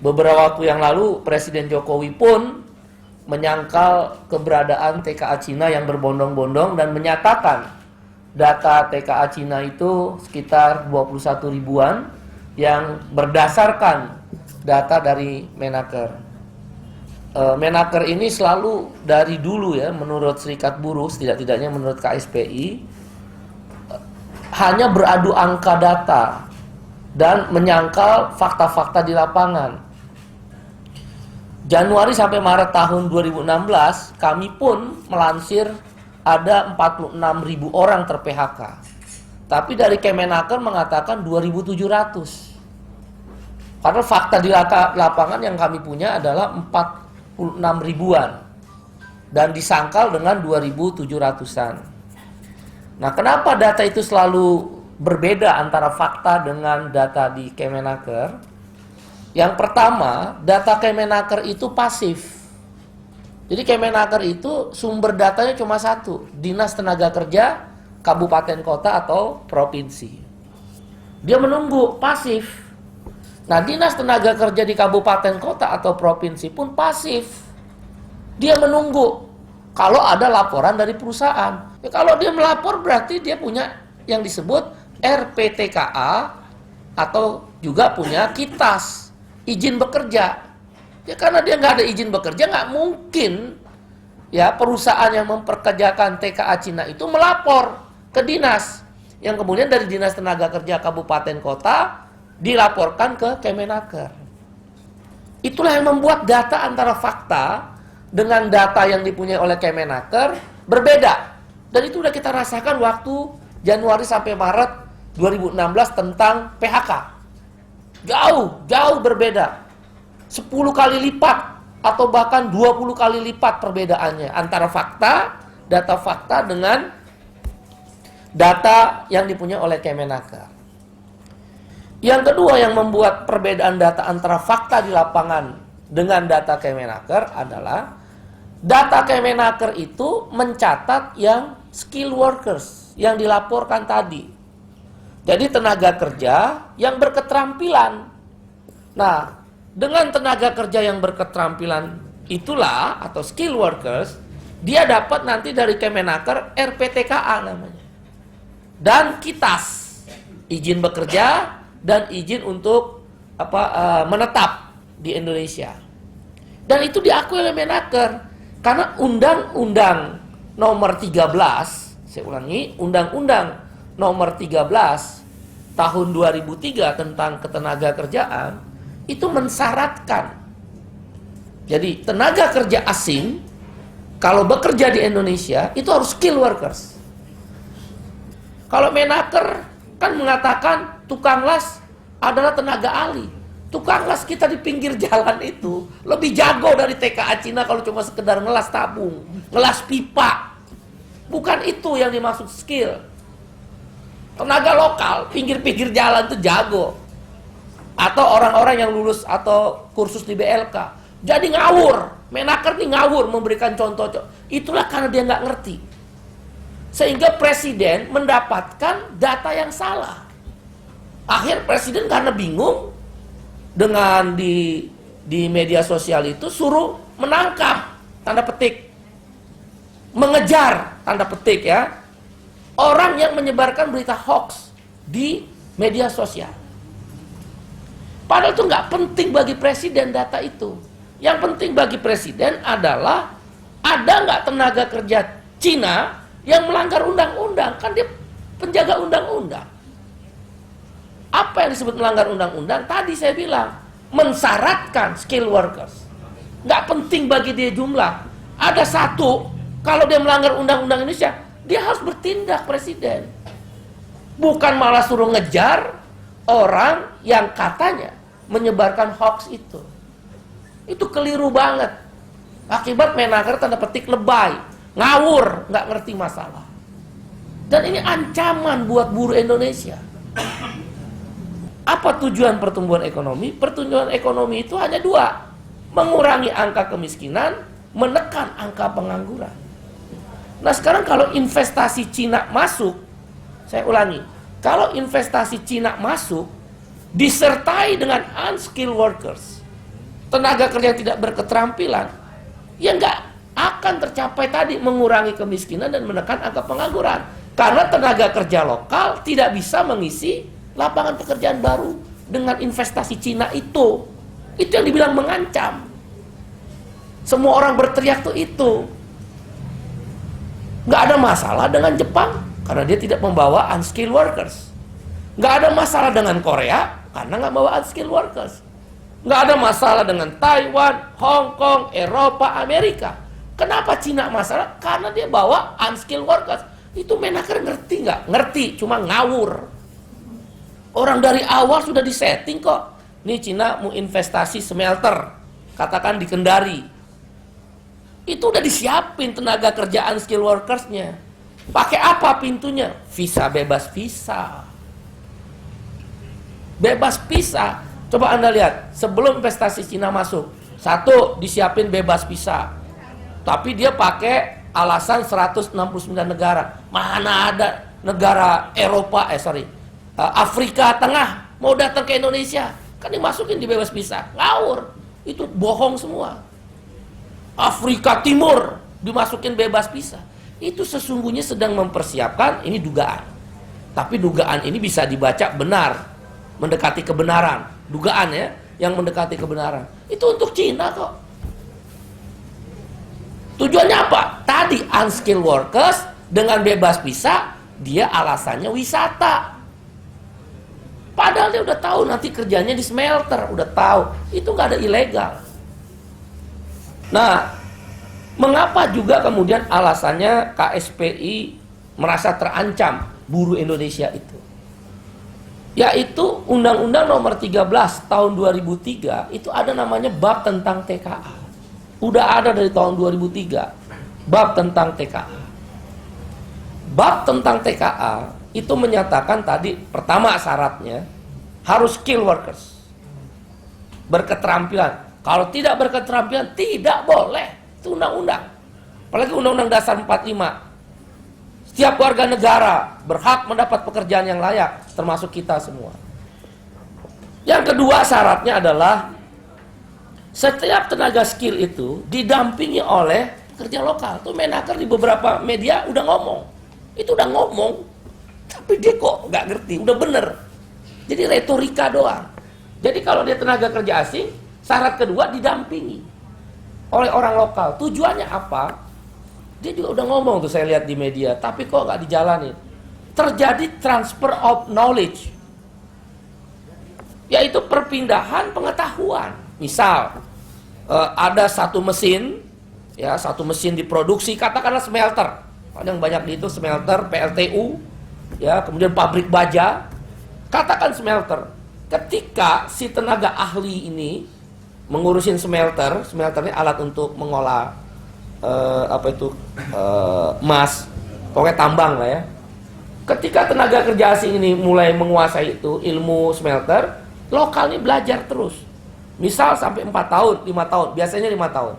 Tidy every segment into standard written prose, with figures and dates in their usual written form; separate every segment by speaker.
Speaker 1: Beberapa waktu yang lalu Presiden Jokowi pun menyangkal keberadaan TKA Cina yang berbondong-bondong dan menyatakan data TKA Cina itu sekitar 21 ribuan yang berdasarkan data dari Menaker. Menaker ini selalu dari dulu ya, menurut Serikat Buruh, setidak-tidaknya menurut KSPI, hanya beradu angka data dan menyangkal fakta-fakta di lapangan. Januari sampai Maret tahun 2016, kami pun melansir ada 46.000 orang ter-PHK. Tapi dari Kemenaker mengatakan 2.700. Karena fakta di lapangan yang kami punya adalah 46 ribuan. Dan disangkal dengan 2.700-an. Nah, kenapa data itu selalu berbeda antara fakta dengan data di Kemenaker? Yang pertama, data Kemenaker itu pasif. Jadi Kemenaker itu sumber datanya cuma satu, Dinas Tenaga Kerja, Kabupaten Kota atau Provinsi. Dia menunggu, pasif. Nah, Dinas Tenaga Kerja di Kabupaten Kota atau Provinsi pun pasif. Dia menunggu kalau ada laporan dari perusahaan. Ya, kalau dia melapor berarti dia punya yang disebut RPTKA atau juga punya KITAS, izin bekerja. Ya karena dia nggak ada izin bekerja, nggak mungkin ya perusahaan yang memperkerjakan TKA Cina itu melapor ke dinas, yang kemudian dari Dinas Tenaga Kerja Kabupaten Kota dilaporkan ke Kemenaker. Itulah yang membuat data antara fakta dengan data yang dipunyai oleh Kemenaker berbeda. Dan itu udah kita rasakan waktu Januari sampai Maret 2016 tentang PHK. Jauh berbeda. 10 kali lipat atau bahkan 20 kali lipat perbedaannya antara data fakta dengan data yang dipunyai oleh Kemenaker. Yang kedua yang membuat perbedaan data antara fakta di lapangan dengan data Kemenaker adalah data Kemenaker itu mencatat yang skill workers yang dilaporkan tadi. Jadi tenaga kerja yang berketerampilan. Nah, dengan tenaga kerja yang berketerampilan itulah atau skill workers, dia dapat nanti dari Kemenaker RPTKA namanya. Dan KITAS, izin bekerja dan izin untuk menetap di Indonesia. Dan itu diakui oleh Menaker karena Undang-Undang Nomor 13, saya ulangi, Undang-Undang Nomor 13 Tahun 2003 tentang ketenaga kerjaan itu mensyaratkan. Jadi tenaga kerja asing kalau bekerja di Indonesia itu harus skill workers. Kalau Menaker kan mengatakan tukang las adalah tenaga ahli. Tukang las kita di pinggir jalan itu lebih jago dari TKA Cina kalau cuma sekedar ngelas tabung, ngelas pipa. Bukan itu yang dimaksud skill. Tenaga lokal, pinggir-pinggir jalan itu jago. Atau orang-orang yang lulus atau kursus di BLK. Jadi ngawur. Menaker ini ngawur memberikan contoh. Itulah karena dia nggak ngerti. Sehingga presiden mendapatkan data yang salah. Akhir presiden karena bingung dengan di media sosial itu suruh menangkap, tanda petik. Mengejar, tanda petik ya. Orang yang menyebarkan berita hoax di media sosial. Padahal itu nggak penting bagi presiden data itu. Yang penting bagi presiden adalah ada nggak tenaga kerja Cina yang melanggar undang-undang. Kan dia penjaga undang-undang. Apa yang disebut melanggar undang-undang? Tadi saya bilang mensyaratkan skill workers. Nggak penting bagi dia jumlah. Ada satu, kalau dia melanggar undang-undang Indonesia, dia harus bertindak presiden. Bukan malah suruh ngejar orang yang katanya menyebarkan hoax itu. Itu keliru banget. Akibat Menaker tanda petik lebay, ngawur, nggak ngerti masalah. Dan ini ancaman buat buruh Indonesia. Apa tujuan pertumbuhan ekonomi? Pertumbuhan ekonomi itu hanya dua. Mengurangi angka kemiskinan, menekan angka pengangguran. Nah sekarang kalau investasi Cina masuk, saya ulangi, kalau investasi Cina masuk, disertai dengan unskilled workers, tenaga kerja yang tidak berketerampilan, ya nggak akan tercapai tadi mengurangi kemiskinan dan menekan angka pengangguran. Karena tenaga kerja lokal tidak bisa mengisi lapangan pekerjaan baru dengan investasi Cina itu. Itu yang dibilang mengancam. Semua orang berteriak tuh itu. Nggak ada masalah dengan Jepang karena dia tidak membawa unskilled workers. Nggak ada masalah dengan Korea karena nggak bawa unskilled workers. Nggak ada masalah dengan Taiwan, Hong Kong, Eropa, Amerika. Kenapa Cina masalah? Karena dia bawa unskilled workers. Itu Menaker ngerti nggak? Ngerti, cuma ngawur. Orang dari awal sudah disetting kok. Nih Cina mau investasi smelter, katakan di Kendari. Itu udah disiapin tenaga kerjaan skill workersnya. Pakai apa pintunya? Visa, bebas visa. Bebas visa. Coba Anda lihat, sebelum investasi Cina masuk, satu, disiapin bebas visa. Tapi dia pakai alasan 169 negara. Mana ada negara Eropa, Afrika Tengah mau datang ke Indonesia, kan dimasukin di bebas visa. Ngawur. Itu bohong semua. Afrika Timur dimasukin bebas visa. Itu sesungguhnya sedang mempersiapkan, ini dugaan. Tapi dugaan ini bisa dibaca benar, mendekati kebenaran. Dugaan ya, yang mendekati kebenaran. Itu untuk Cina kok. Tujuannya apa? Tadi unskilled workers dengan bebas visa, dia alasannya wisata. Padahal dia udah tahu nanti kerjanya di smelter, udah tahu. Itu nggak ada ilegal. Nah, mengapa juga kemudian alasannya KSPI merasa terancam buruh Indonesia itu? Yaitu Undang-Undang Nomor 13 tahun 2003 itu ada namanya bab tentang TKA. Udah ada dari tahun 2003 bab tentang TKA. Bab tentang TKA itu menyatakan tadi pertama syaratnya harus skill workers, berketerampilan. Kalau tidak berketerampilan tidak boleh. Itu undang-undang. Apalagi Undang-Undang Dasar 45. Setiap warga negara berhak mendapat pekerjaan yang layak, termasuk kita semua. Yang kedua syaratnya adalah setiap tenaga skill itu didampingi oleh pekerja lokal. Tuh Menaker di beberapa media udah ngomong. Itu udah ngomong. Tapi dia kok nggak ngerti, udah bener. Jadi retorika doang. Jadi kalau dia tenaga kerja asing, syarat kedua didampingi oleh orang lokal. Tujuannya apa? Dia juga udah ngomong tuh, saya lihat di media. Tapi kok nggak dijalanin? Terjadi transfer of knowledge. Yaitu perpindahan pengetahuan. Misal ada satu mesin, ya satu mesin diproduksi, katakanlah smelter, yang banyak di itu smelter, PLTU, ya kemudian pabrik baja, katakan smelter. Ketika si tenaga ahli ini mengurusin smelter, smelter ini alat untuk mengolah emas, pokoknya tambang lah ya. Ketika tenaga kerja asing ini mulai menguasai itu ilmu smelter, lokal ini belajar terus. Misal sampai 4 tahun, 5 tahun, biasanya 5 tahun.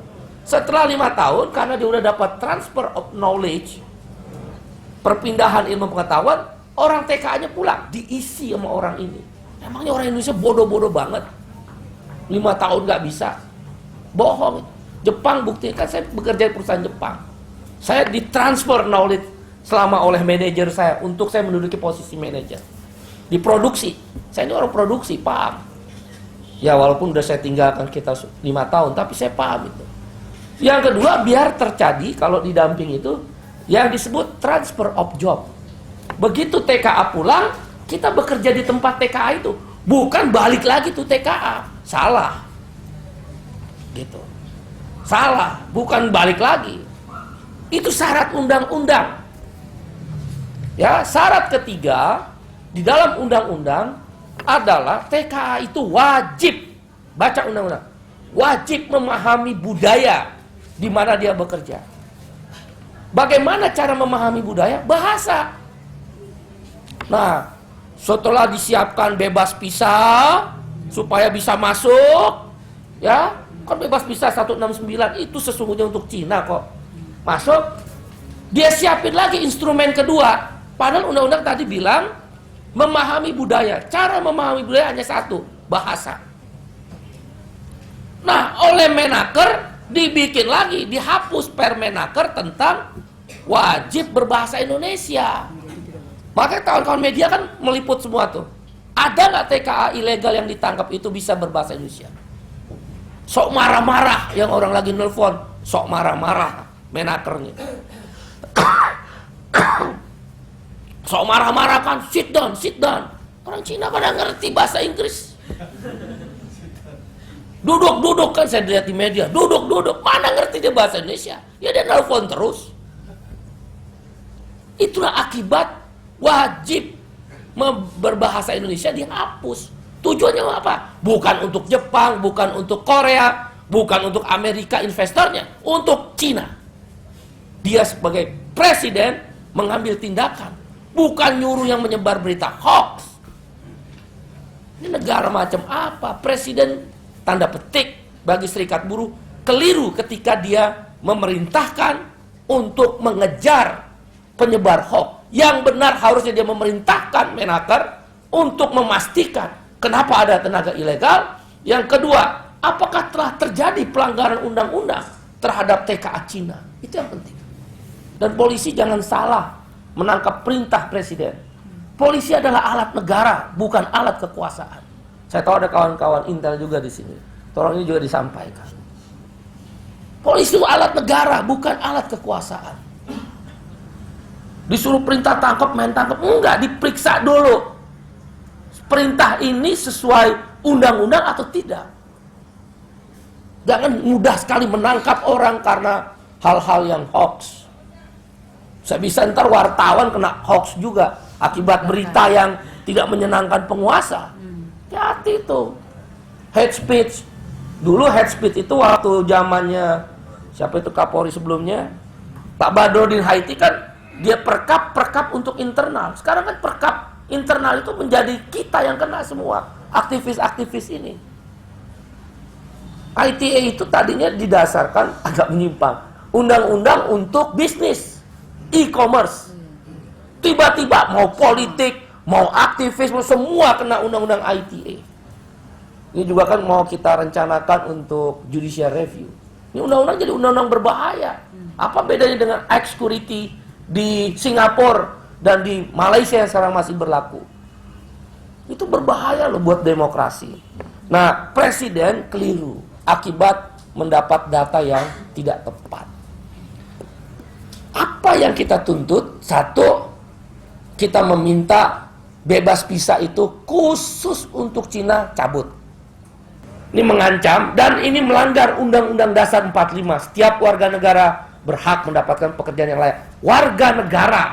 Speaker 1: Setelah 5 tahun, karena dia udah dapat transfer of knowledge, perpindahan ilmu pengetahuan, orang TKA-nya pulang, diisi sama orang ini. Emangnya orang Indonesia bodoh-bodoh banget? 5 tahun nggak bisa? Bohong. Jepang bukti, kan saya bekerja di perusahaan Jepang. Saya ditransfer knowledge selama oleh manajer saya, untuk saya menduduki posisi manajer. Diproduksi. Saya ini orang produksi, paham. Ya walaupun udah saya tinggalkan kita 5 tahun, tapi saya paham itu. Yang kedua, biar terjadi kalau didamping itu yang disebut transfer of job. Begitu TKA pulang, kita bekerja di tempat TKA itu, bukan balik lagi tuh TKA. Salah. Gitu. Salah, bukan balik lagi. Itu syarat undang-undang. Ya, syarat ketiga di dalam undang-undang adalah TKA itu wajib, baca undang-undang, wajib memahami budaya di mana dia bekerja. Bagaimana cara memahami budaya? Bahasa. Nah, setelah disiapkan bebas visa supaya bisa masuk, ya, kan bebas visa 169 itu sesungguhnya untuk Cina kok. Masuk, dia siapin lagi instrumen kedua. Padahal undang-undang tadi bilang memahami budaya. Cara memahami budaya hanya satu, bahasa. Nah, oleh Menaker dibikin lagi, dihapus Permenaker tentang wajib berbahasa Indonesia. Makanya kawan-kawan media kan meliput semua tuh. Ada nggak TKA ilegal yang ditangkap itu bisa berbahasa Indonesia? Sok marah-marah yang orang lagi nelpon, sok marah-marah Menakernya. Sok marah-marah kan, sit down, sit down. Orang Cina pada ngerti bahasa Inggris. Duduk kan saya lihat di media, duduk, mana ngerti dia bahasa Indonesia? Ya dia nelpon terus. Itulah akibat wajib berbahasa Indonesia dihapus. Tujuannya apa? Bukan untuk Jepang, bukan untuk Korea, bukan untuk Amerika investornya, untuk Cina. Dia sebagai presiden mengambil tindakan, bukan nyuruh yang menyebar berita hoax. Ini negara macam apa? Presiden tanda petik bagi serikat buruh keliru ketika dia memerintahkan untuk mengejar penyebar hoax. Yang benar harusnya dia memerintahkan Menaker untuk memastikan kenapa ada tenaga ilegal. Yang kedua, apakah telah terjadi pelanggaran undang-undang terhadap TKA Cina. Itu yang penting. Dan polisi jangan salah menangkap perintah presiden. Polisi adalah alat negara, bukan alat kekuasaan. Saya tahu ada kawan-kawan intel juga di sini. Tolong ini juga disampaikan. Polisi itu alat negara, bukan alat kekuasaan. Disuruh perintah tangkap, main tangkap. Enggak, diperiksa dulu. Perintah ini sesuai undang-undang atau tidak. Jangan mudah sekali menangkap orang karena hal-hal yang hoax. Saya bisa ntar wartawan kena hoax juga akibat berita yang tidak menyenangkan penguasa. Hati itu. Hate speech. Dulu hate speech itu waktu zamannya siapa itu Kapolri sebelumnya, Pak Badrodin Haiti kan. Dia perkap untuk internal. Sekarang kan perkap internal itu menjadi kita yang kena semua. Aktivis-aktivis ini. ITA itu tadinya didasarkan agak menyimpang. Undang-undang untuk bisnis. E-commerce. Tiba-tiba mau politik, mau aktivis, semua kena undang-undang ITA. Ini juga kan mau kita rencanakan untuk judicial review. Ini undang-undang jadi undang-undang berbahaya. Apa bedanya dengan ex-security di Singapura dan di Malaysia yang sekarang masih berlaku? Itu berbahaya loh buat demokrasi. Nah, presiden keliru akibat mendapat data yang tidak tepat. Apa yang kita tuntut? Satu, kita meminta bebas visa itu khusus untuk Cina cabut. Ini mengancam dan ini melanggar Undang-Undang Dasar 45. Setiap warga negara berhak mendapatkan pekerjaan yang layak. Warga negara.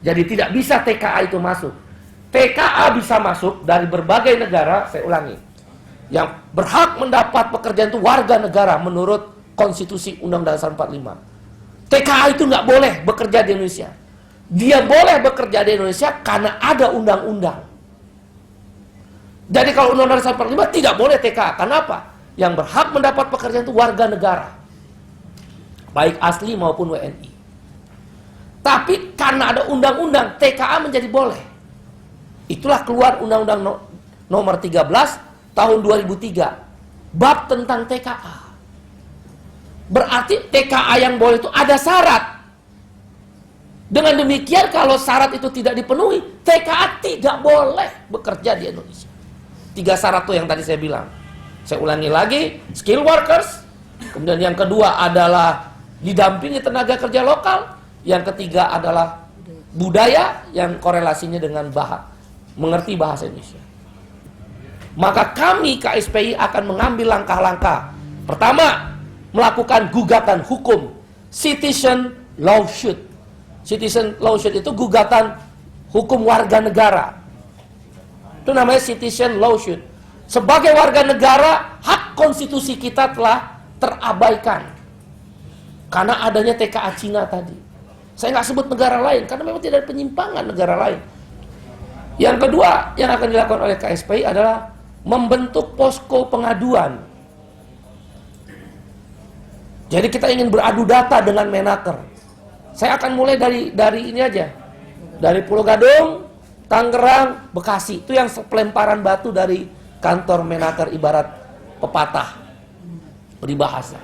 Speaker 1: Jadi tidak bisa TKA itu masuk. TKA bisa masuk dari berbagai negara, saya ulangi. Yang berhak mendapat pekerjaan itu warga negara menurut konstitusi Undang-Undang Dasar 45. TKA itu nggak boleh bekerja di Indonesia. Dia boleh bekerja di Indonesia karena ada undang-undang. Jadi kalau Undang-Undang Dasar 45 tidak boleh TKA. Kenapa? Yang berhak mendapat pekerjaan itu warga negara. Baik asli maupun WNI. Tapi karena ada undang-undang, TKA menjadi boleh. Itulah keluar Undang-Undang nomor 13 tahun 2003. Bab tentang TKA. Berarti TKA yang boleh itu ada syarat. Dengan demikian kalau syarat itu tidak dipenuhi, TKA tidak boleh bekerja di Indonesia. 3 syarat itu yang tadi saya bilang. Saya ulangi lagi, skill workers. Kemudian yang kedua adalah didampingi tenaga kerja lokal. Yang ketiga adalah budaya yang korelasinya dengan mengerti bahasa Indonesia. Maka kami KSPI akan mengambil langkah-langkah. Pertama, melakukan gugatan hukum citizen lawsuit. Citizen lawsuit itu gugatan hukum warga negara. Itu namanya citizen lawsuit. Sebagai warga negara, hak konstitusi kita telah terabaikan karena adanya TKA Cina tadi. Saya nggak sebut negara lain karena memang tidak ada penyimpangan negara lain. Yang kedua yang akan dilakukan oleh KSPI adalah membentuk posko pengaduan. Jadi kita ingin beradu data dengan Menaker. Saya akan mulai dari ini aja. Dari Pulau Gadung, Tangerang, Bekasi. Itu yang pelemparan batu dari kantor Menaker ibarat pepatah. peribahasa.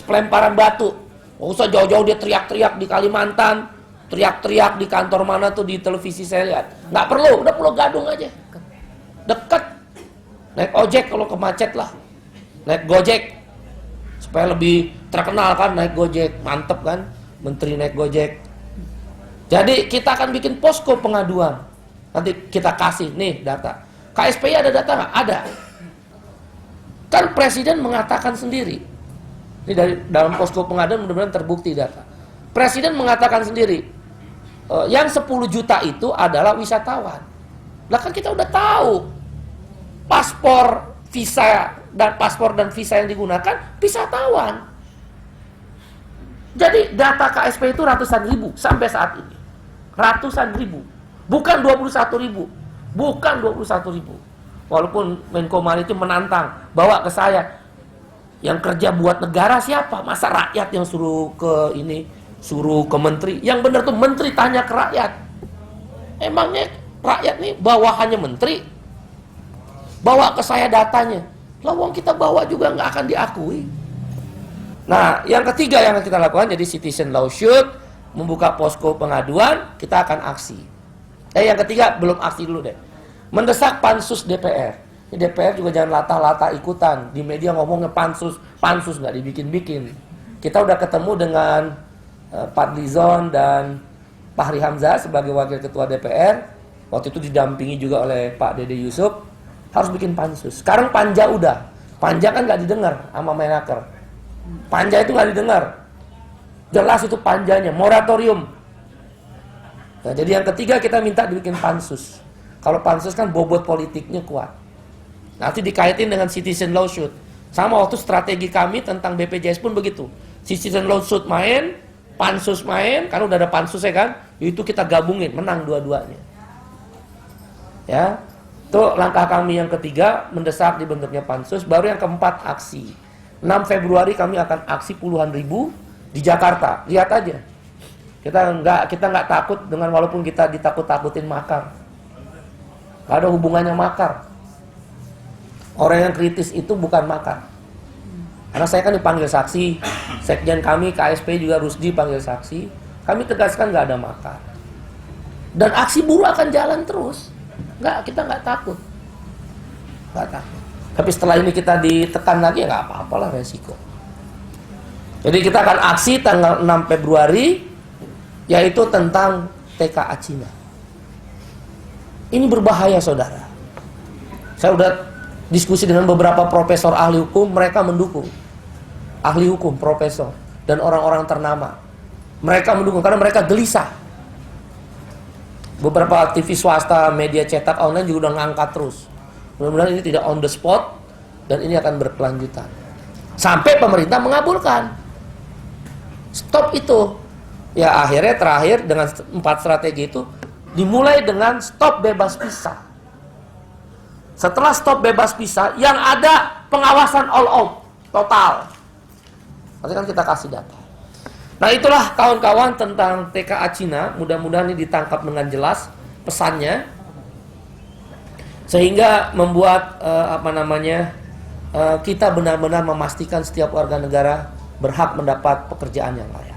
Speaker 1: Pelemparan batu. Nggak usah jauh-jauh dia teriak-teriak di Kalimantan, teriak-teriak di kantor mana tuh di televisi saya lihat. Nggak perlu, udah Pulau Gadung aja. Dekat. Naik ojek kalau kemacet lah. Naik Gojek. Supaya lebih terkenal kan naik Gojek. Mantep kan, menteri naik Gojek. Jadi kita akan bikin posko pengaduan. Nanti kita kasih nih data. KSPI ada data nggak? Ada. Kan Presiden mengatakan sendiri. Ini dari dalam posko pengaduan mudah-mudahan terbukti data. Presiden mengatakan sendiri, yang 10 juta itu adalah wisatawan. Lah kan kita udah tahu. Paspor dan visa yang digunakan wisatawan. Jadi data KSP itu ratusan ribu sampai saat ini. Ratusan ribu. Bukan 21 ribu. Bukan 21 ribu. Walaupun Menko Maritim menantang, bawa ke saya. Yang kerja buat negara siapa? Masa rakyat yang suruh ke ini, suruh ke menteri? Yang benar tuh menteri tanya ke rakyat. Emangnya rakyat nih bawahannya menteri? Bawa ke saya datanya. Lah uang kita bawa juga nggak akan diakui. Nah, yang ketiga yang kita lakukan jadi citizen lawsuit, membuka posko pengaduan, kita akan aksi. Yang ketiga belum aksi dulu deh. Mendesak pansus DPR. Ini DPR juga jangan latah-latah ikutan. Di media ngomongnya pansus nggak dibikin-bikin. Kita udah ketemu dengan Pak Lizon dan Pak Fahri Hamzah sebagai wakil ketua DPR. Waktu itu didampingi juga oleh Pak Dede Yusuf. Harus bikin pansus. Sekarang panja udah. Panja kan nggak didengar sama Menaker. Panja itu nggak didengar. Jelas itu panjanya, moratorium. Nah, jadi yang ketiga kita minta dibikin pansus. Kalau pansus kan bobot politiknya kuat. Nanti dikaitin dengan citizen lawsuit. Sama waktu strategi kami tentang BPJS pun begitu. Citizen lawsuit main, pansus main, kan udah ada pansusnya kan. Itu kita gabungin, menang dua-duanya. Ya, itu langkah kami yang ketiga, mendesak dibentuknya pansus. Baru yang keempat, aksi. 6 Februari kami akan aksi puluhan ribu di Jakarta. Lihat aja. Kita nggak takut dengan walaupun kita ditakut-takutin makar. Gak ada hubungannya makar. Orang yang kritis itu bukan makar. Karena saya kan dipanggil saksi, sekjen kami KSP juga Rusdi panggil saksi. Kami tegaskan nggak ada makar. Dan aksi buruh akan jalan terus. Kita nggak takut. Nggak takut. Tapi setelah ini kita ditekan lagi ya nggak apa-apalah resiko. Jadi kita akan aksi tanggal 6 Februari, yaitu tentang TKA Cina. Ini berbahaya saudara. Saya udah diskusi dengan beberapa profesor ahli hukum, mereka mendukung. Ahli hukum, profesor, dan orang-orang ternama. Mereka mendukung karena mereka gelisah. Beberapa aktivis swasta, media cetak online juga udah ngangkat terus. Mudah-mudahan ini tidak on the spot dan ini akan berkelanjutan. Sampai pemerintah mengabulkan. Stop itu. Ya akhirnya terakhir dengan 4 strategi itu dimulai dengan stop bebas visa. Setelah stop bebas visa, yang ada pengawasan all out, total. Nanti kan kita kasih data. Nah itulah kawan-kawan tentang TKA Cina. Mudah-mudahan ini ditangkap dengan jelas pesannya. Sehingga membuat kita benar-benar memastikan setiap warga negara berhak mendapat pekerjaan yang layak.